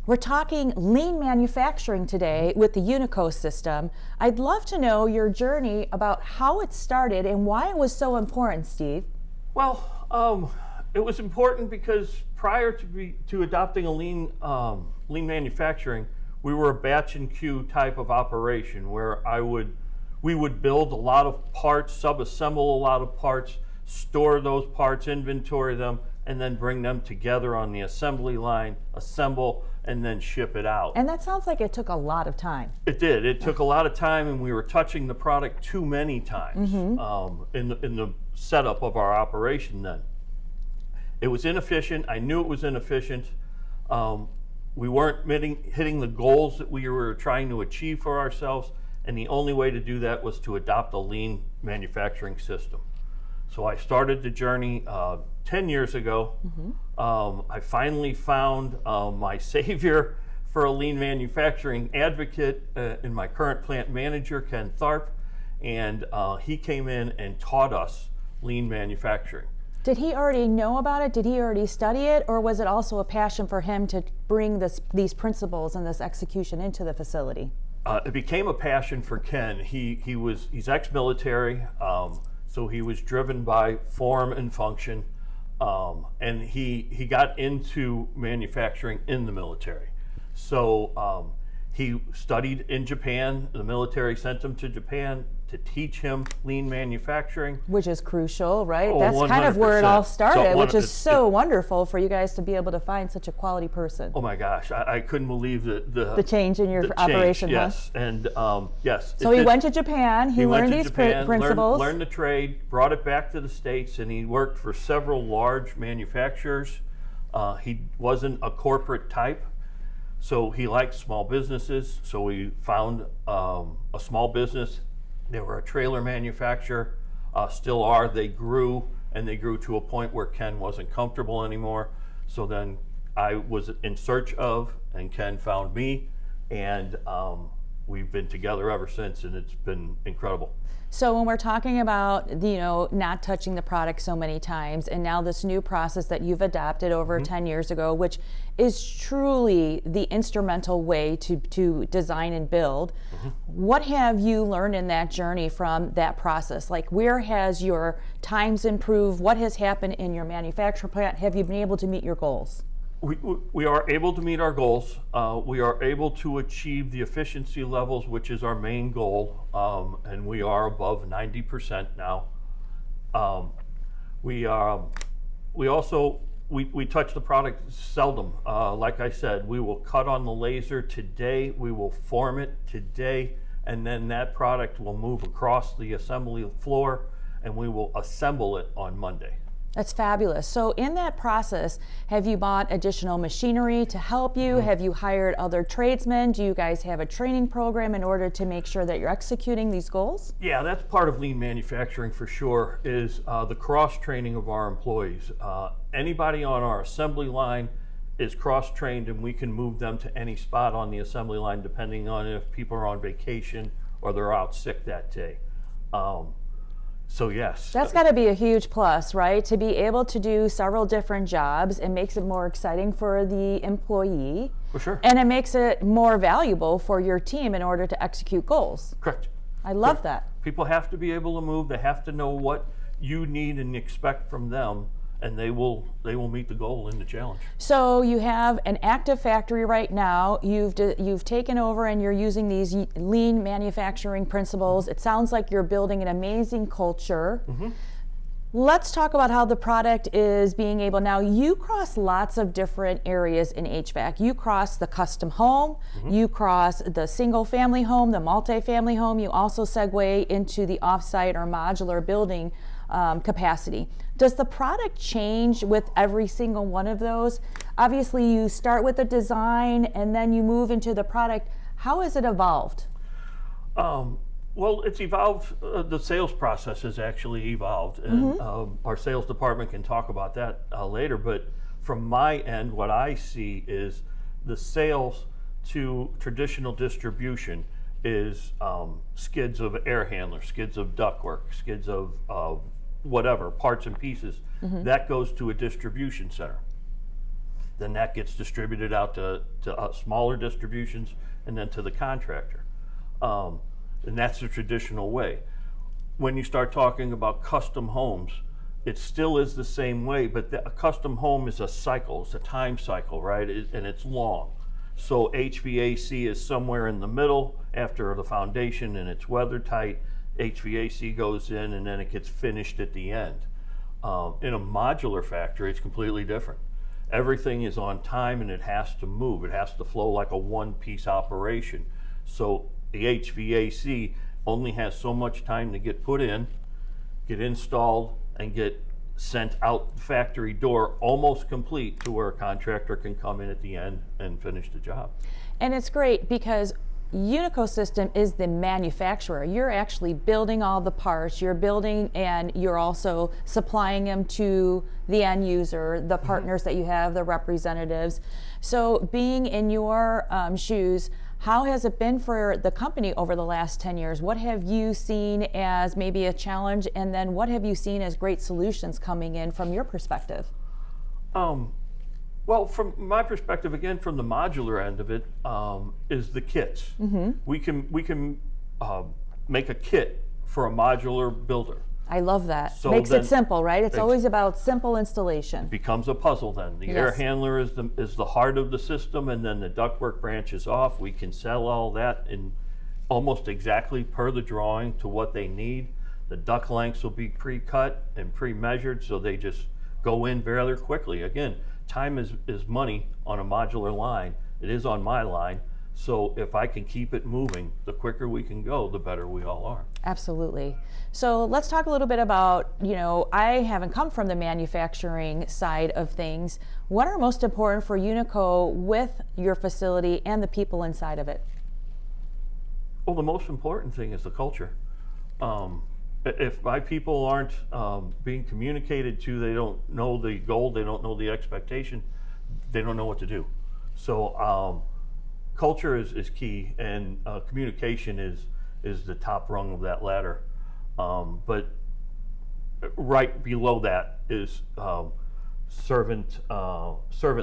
We're talking lean manufacturing today with the Unico system. I'd love to know your journey about how it started and why it was so important, Steve. Well, it was important because prior to adopting a lean manufacturing, we were a batch and queue type of operation where we would build a lot of parts, sub-assemble a lot of parts, store those parts, inventory them, and then bring them together on the assembly line, assemble, and then ship it out. And that sounds like it took a lot of time. It did. It took a lot of time, and we were touching the product too many times in the setup of our operation then. It was inefficient. I knew it was inefficient. We weren't hitting the goals that we were trying to achieve for ourselves, and the only way to do that was to adopt a lean manufacturing system. So I started the journey 10 years ago. I finally found my savior for a lean manufacturing advocate in my current plant manager, Ken Tharp, and he came in and taught us lean manufacturing. Did he already know about it? Did he already study it? Or was it also a passion for him to bring these principles and this execution into the facility? It became a passion for Ken. He's ex-military, so he was driven by form and function, and he got into manufacturing in the military. So he studied in Japan. The military sent him to Japan to teach him lean manufacturing. Which is crucial, right? Oh, That's kind of where it all started, which is so it, wonderful for you guys to be able to find such a quality person. Oh my gosh, I couldn't believe the change in your operation. Yes, huh? And yes. So he went to Japan, he learned these principles. Learned the trade, brought it back to the States, and he worked for several large manufacturers. He wasn't a corporate type, so he liked small businesses, so we found a small business. They were a trailer manufacturer, still are. They grew, and they grew to a point where Ken wasn't comfortable anymore. So then I was in search of, and Ken found me, and we've been together ever since, and it's been incredible. So when we're talking about, not touching the product so many times, and now this new process that you've adopted over 10 years ago, which is truly the instrumental way to design and build, what have you learned in that journey from that process? Like, where has your times improved? What has happened in your manufacturing plant? Have you been able to meet your goals? We are able to meet our goals. We are able to achieve the efficiency levels, which is our main goal, and we are above 90% now. We touch the product seldom. Like I said, we will cut on the laser today, we will form it today, and then that product will move across the assembly floor, and we will assemble it on Monday. That's fabulous. So in that process, have you bought additional machinery to help you? Have you hired other tradesmen? Do you guys have a training program in order to make sure that you're executing these goals? Yeah, that's part of lean manufacturing for sure, is the cross-training of our employees. Anybody on our assembly line is cross-trained, and we can move them to any spot on the assembly line depending on if people are on vacation or they're out sick that day. So yes. That's got to be a huge plus, right? To be able to do several different jobs, it makes it more exciting for the employee. For sure. And it makes it more valuable for your team in order to execute goals. Correct. I love that. People have to be able to move. They have to know what you need and expect from them, and they will meet the goal and the challenge. So you have an active factory right now. You've taken over and you're using these lean manufacturing principles. It sounds like you're building an amazing culture. Let's talk about how the product is being able, now you cross lots of different areas in HVAC. You cross the custom home, you cross the single family home, the multi-family home, you also segue into the offsite or modular building capacity. Does the product change with every single one of those? Obviously you start with the design and then you move into the product. How has it evolved? Well, it's evolved. The sales process has actually evolved, and our sales department can talk about that later. But from my end, what I see is the sales to traditional distribution is skids of air handlers, skids of ductwork, skids of whatever, parts and pieces. That goes to a distribution center. then that gets distributed out to smaller distributions and then to the contractor. And that's the traditional way. When you start talking about custom homes, it still is the same way, but a custom home is a cycle, it's a time cycle, right? And it's long. So HVAC is somewhere in the middle after the foundation and it's weather tight. HVAC goes in and then it gets finished at the end. In a modular factory, it's completely different. Everything is on time and it has to move. It has to flow like a one-piece operation. So the HVAC only has so much time to get put in, get installed, and get sent out the factory door almost complete to where a contractor can come in at the end and finish the job. And it's great because Unico System is the manufacturer. You're actually building all the parts, you're building and you're also supplying them to the end user, the partners that you have, the representatives. So being in your shoes, how has it been for the company over the last 10 years? What have you seen as maybe a challenge, and then what have you seen as great solutions coming in from your perspective? Well, from my perspective, again, from the modular end of it, is the kits. We can make a kit for a modular builder. I love that. So Makes then- it simple, right? It's always about simple installation. Becomes a puzzle then. The air Yes. handler is the heart of the system, and then the ductwork branches off. We can sell all that in almost exactly per the drawing to what they need. The duct lengths will be pre-cut and pre-measured, so they just go in rather quickly. Again, time is money on a modular line. It is on my line. So if I can keep it moving, the quicker we can go, the better we all are. Absolutely. So let's talk a little bit about, I haven't come from the manufacturing side of things. What are most important for Unico with your facility and the people inside of it? Well, the most important thing is the culture. If my people aren't being communicated to, they don't know the goal, they don't know the expectation, they don't know what to do. So culture is key, and communication is the top rung of that ladder. But right below that is servant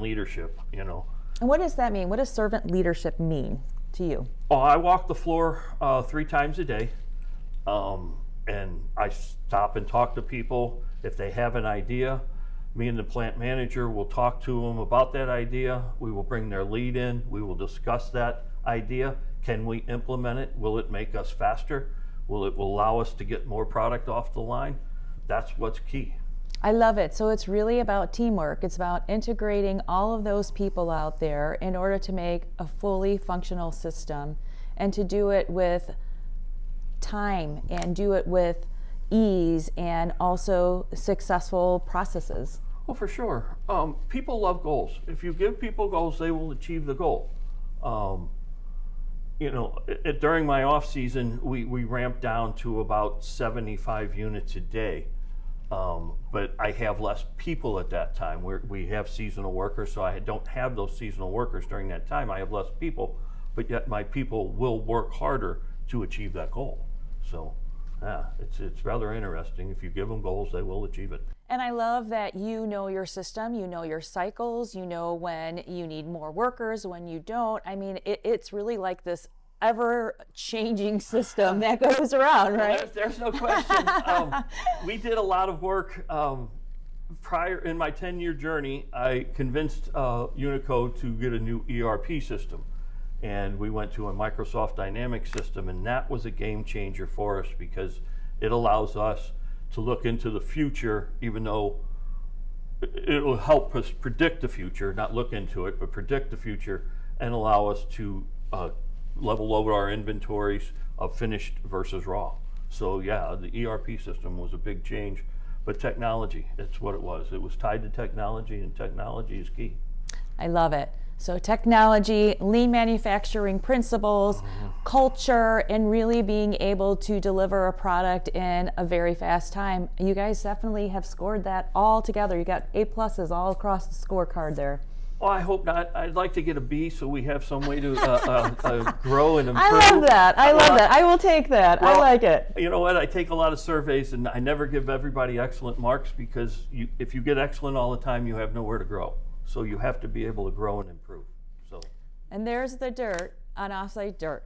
leadership. And what does that mean? What does servant leadership mean to you? Oh, I walk the floor 3 times a day, and I stop and talk to people. If they have an idea, me and the plant manager will talk to them about that idea. We will bring their lead in. We will discuss that idea. Can we implement it? Will it make us faster? Will it allow us to get more product off the line? That's what's key. I love it. So it's really about teamwork. It's about integrating all of those people out there in order to make a fully functional system, and to do it with time and do it with ease and also successful processes. Well, for sure. People love goals. If you give people goals, they will achieve the goal. During my off season, we ramped down to about 75 units a day. But I have less people at that time. We have seasonal workers, so I don't have those seasonal workers during that time. I have less people, but yet my people will work harder to achieve that goal. So, yeah, it's rather interesting. If you give them goals, they will achieve it. And I love that you know your system, you know your cycles, you know when you need more workers, when you don't. I mean, it's really like this ever-changing system that goes around, right? Well, there's no question. We did a lot of work prior in my 10-year journey. I convinced Unico to get a new ERP system, and we went to a Microsoft Dynamics system, and that was a game changer for us because it allows us to look into the future, even though it'll help us predict the future, not look into it, but predict the future, and allow us to level over our inventories of finished versus raw. So yeah, the ERP system was a big change, but technology, that's what it was. It was tied to technology, and technology is key. I love it. So technology, lean manufacturing principles, culture, and really being able to deliver a product in a very fast time. You guys definitely have scored that all together. You got A+ all across the scorecard there. Oh, I hope not. I'd like to get a B so we have some way to grow and improve. I love that. I love that. I will take that. I Well, like it. You know what? I take a lot of surveys, and I never give everybody excellent marks because if you get excellent all the time, you have nowhere to grow. So you have to be able to grow and improve. So. And there's the dirt on Offsite Dirt.